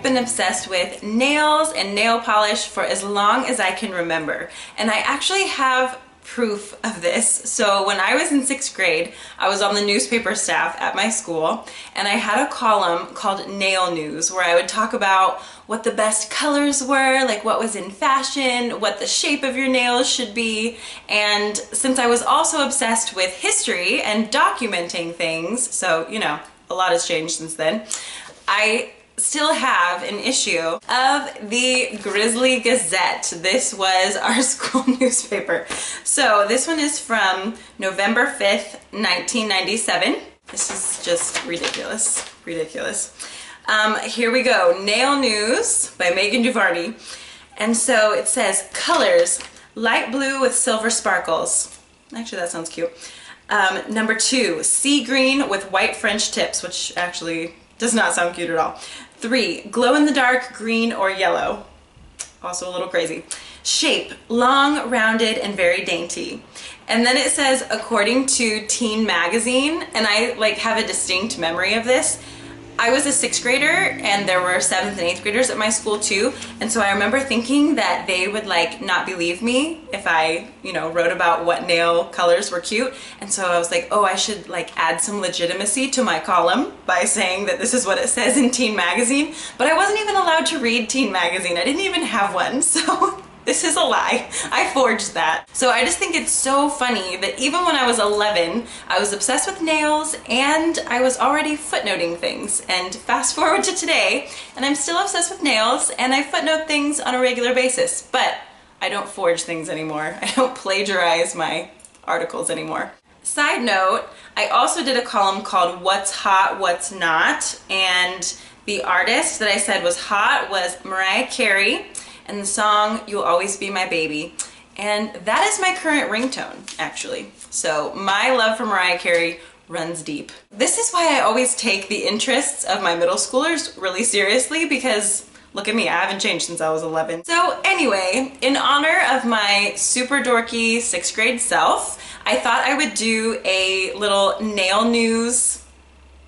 been obsessed with nails and nail polish for as long as I can remember. And I actually have proof of this. So when I was in 6th grade, I was on the newspaper staff at my school, and I had a column called Nail News where I would talk about what the best colors were, like what was in fashion, what the shape of your nails should be. And since I was also obsessed with history and documenting things, so you know, a lot has changed since then, I still have an issue of the Grizzly Gazette. This was our school newspaper. So this one is from November 5th, 1997. This is just ridiculous, ridiculous. Here we go, Nail News by Megan Duvarney. And so it says, colors, light blue with silver sparkles. Actually, that sounds cute. Number 2, sea green with white French tips, which actually does not sound cute at all. 3, glow-in-the-dark green or yellow. Also a little crazy. Shape, long, rounded, and very dainty. And then it says, according to Teen Magazine, and I like have a distinct memory of this. I was a 6th grader and there were 7th and 8th graders at my school too. And so I remember thinking that they would like not believe me if I, you know, wrote about what nail colors were cute. And so I was like, oh, I should like add some legitimacy to my column by saying that this is what it says in Teen Magazine. But I wasn't even allowed to read Teen Magazine. I didn't even have one. So this is a lie. I forged that. So I just think it's so funny that even when I was 11, I was obsessed with nails and I was already footnoting things. And fast forward to today, and I'm still obsessed with nails and I footnote things on a regular basis, but I don't forge things anymore. I don't plagiarize my articles anymore. Side note, I also did a column called What's Hot, What's Not, and the artist that I said was hot was Mariah Carey, and the song You'll Always Be My Baby. And that is my current ringtone, actually. So my love for Mariah Carey runs deep. This is why I always take the interests of my middle schoolers really seriously, because look at me, I haven't changed since I was 11. So anyway, in honor of my super dorky 6th grade self, I thought I would do a little nail news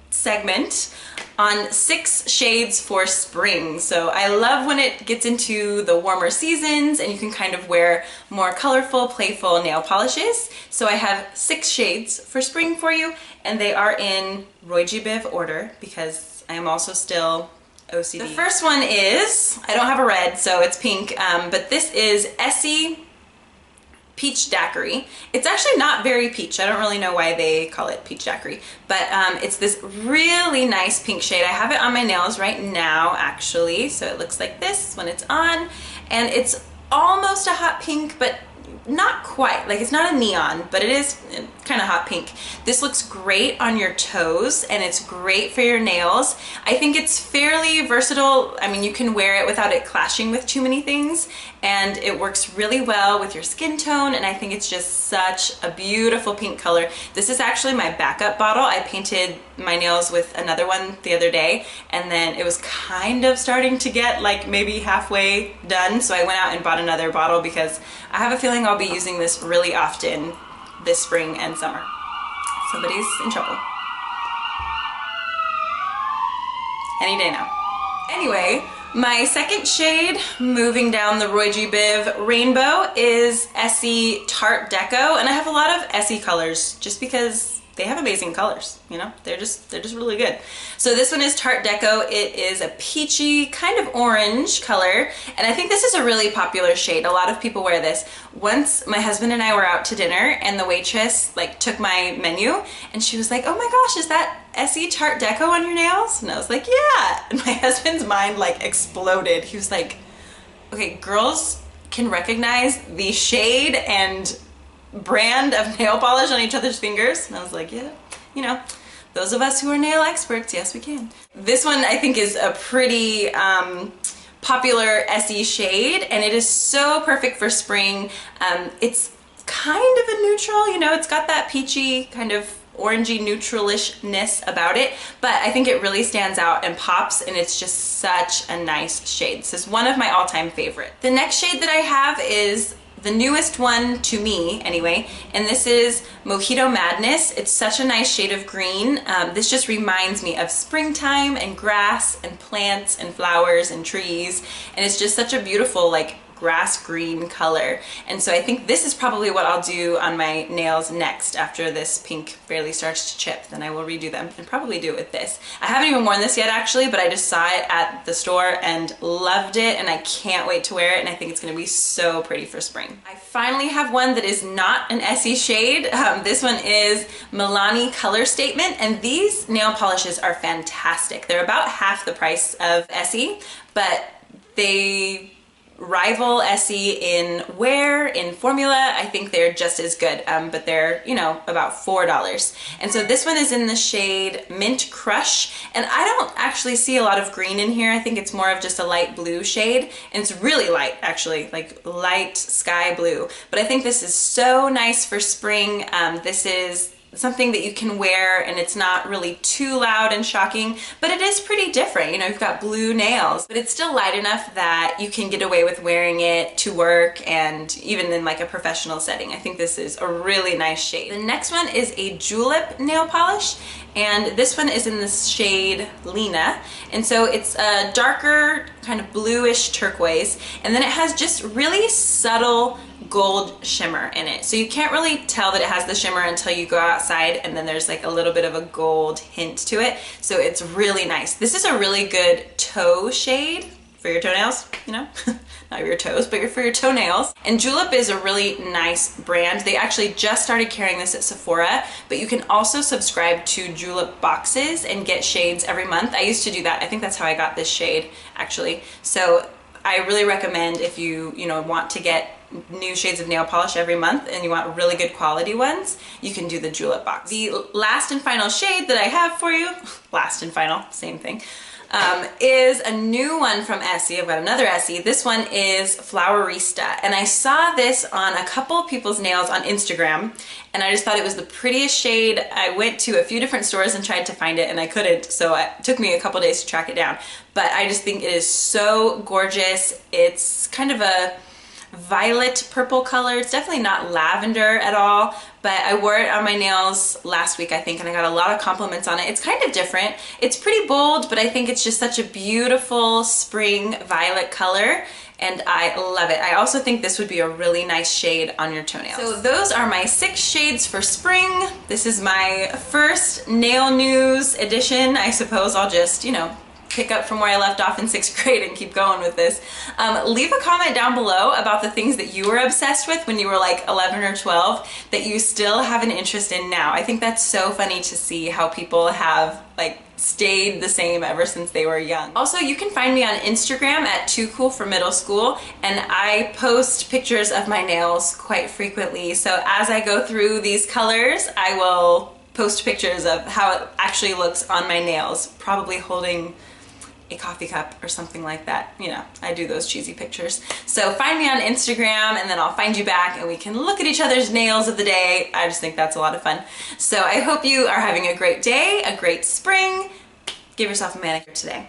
segment on 6 shades for spring. So I love when it gets into the warmer seasons and you can kind of wear more colorful, playful nail polishes. So I have 6 shades for spring for you, and they are in Roy G. Biv order because I am also still OCD. The first one is, I don't have a red, so it's pink, but this is Essie Peach Daiquiri. It's actually not very peach. I don't really know why they call it Peach Daiquiri, but it's this really nice pink shade. I have it on my nails right now, actually, so it looks like this when it's on, and it's almost a hot pink, but not quite. Like, it's not a neon, but it is kind of hot pink. This looks great on your toes and it's great for your nails. I think it's fairly versatile. I mean, you can wear it without it clashing with too many things, and it works really well with your skin tone, and I think it's just such a beautiful pink color. This is actually my backup bottle. I painted my nails with another one the other day, and then it was kind of starting to get like maybe halfway done, so I went out and bought another bottle because I have a feeling I'll be using this really often this spring and summer. Somebody's in trouble. Any day now. Anyway, my second shade, moving down the Roy G. Biv rainbow, is Essie Tart Deco, and I have a lot of Essie colors just because they have amazing colors, you know? They're just really good. So this one is Tart Deco. It is a peachy, kind of orange color, and I think this is a really popular shade. A lot of people wear this. Once my husband and I were out to dinner, and the waitress like took my menu, and she was like, oh my gosh, is that Essie Tart Deco on your nails? And I was like, yeah. And my husband's mind like exploded. He was like, okay, girls can recognize the shade and brand of nail polish on each other's fingers. And I was like, yeah, you know, those of us who are nail experts, yes we can. This one I think is a pretty popular Essie shade, and it is so perfect for spring. It's kind of a neutral, you know, it's got that peachy kind of orangey neutralishness about it, but I think it really stands out and pops, and it's just such a nice shade. This is one of my all-time favorite. The next shade that I have is the newest one to me anyway, and this is Mojito Madness. It's such a nice shade of green. This just reminds me of springtime and grass and plants and flowers and trees, and it's just such a beautiful like grass green color. And so I think this is probably what I'll do on my nails next after this pink barely starts to chip. Then I will redo them and probably do it with this. I haven't even worn this yet actually, but I just saw it at the store and loved it, and I can't wait to wear it, and I think it's gonna be so pretty for spring. I finally have one that is not an Essie shade. This one is Milani Color Statement, and these nail polishes are fantastic. They're about half the price of Essie, but they rival Essie in wear, in formula. I think they're just as good, but they're, you know, about $4. And so this one is in the shade Mint Crush, and I don't actually see a lot of green in here. I think it's more of just a light blue shade, and it's really light actually, like light sky blue. But I think this is so nice for spring. This is something that you can wear and it's not really too loud and shocking, but it is pretty different. You know, you've got blue nails, but it's still light enough that you can get away with wearing it to work and even in like a professional setting. I think this is a really nice shade. The next one is a Julep nail polish, and this one is in the shade Lena. And so it's a darker kind of bluish turquoise, and then it has just really subtle gold shimmer in it. So you can't really tell that it has the shimmer until you go outside, and then there's like a little bit of a gold hint to it. So it's really nice. This is a really good toe shade for your toenails, you know, not your toes, but for your toenails. And Julep is a really nice brand. They actually just started carrying this at Sephora, but you can also subscribe to Julep boxes and get shades every month. I used to do that. I think that's how I got this shade actually. So I really recommend if you want to get new shades of nail polish every month and you want really good quality ones, you can do the Julep box. The last and final shade that I have for you, last and final, same thing, is a new one from Essie. I've got another Essie. This one is Flowery Stat, and I saw this on a couple people's nails on Instagram, and I just thought it was the prettiest shade. I went to a few different stores and tried to find it, and I couldn't, so it took me a couple days to track it down. But I just think it is so gorgeous. It's kind of a violet purple color. It's definitely not lavender at all, but I wore it on my nails last week, I think, and I got a lot of compliments on it. It's kind of different. It's pretty bold, but I think it's just such a beautiful spring violet color, and I love it. I also think this would be a really nice shade on your toenails. So those are my 6 shades for spring. This is my first nail news edition. I suppose I'll just, you know, pick up from where I left off in 6th grade and keep going with this. Leave a comment down below about the things that you were obsessed with when you were like 11 or 12 that you still have an interest in now. I think that's so funny to see how people have like stayed the same ever since they were young. Also, you can find me on Instagram at Too Cool for Middle School, and I post pictures of my nails quite frequently. So as I go through these colors, I will post pictures of how it actually looks on my nails, probably holding a coffee cup or something like that. You know, I do those cheesy pictures. So find me on Instagram, and then I'll find you back and we can look at each other's nails of the day. I just think that's a lot of fun. So I hope you are having a great day, a great spring. Give yourself a manicure today.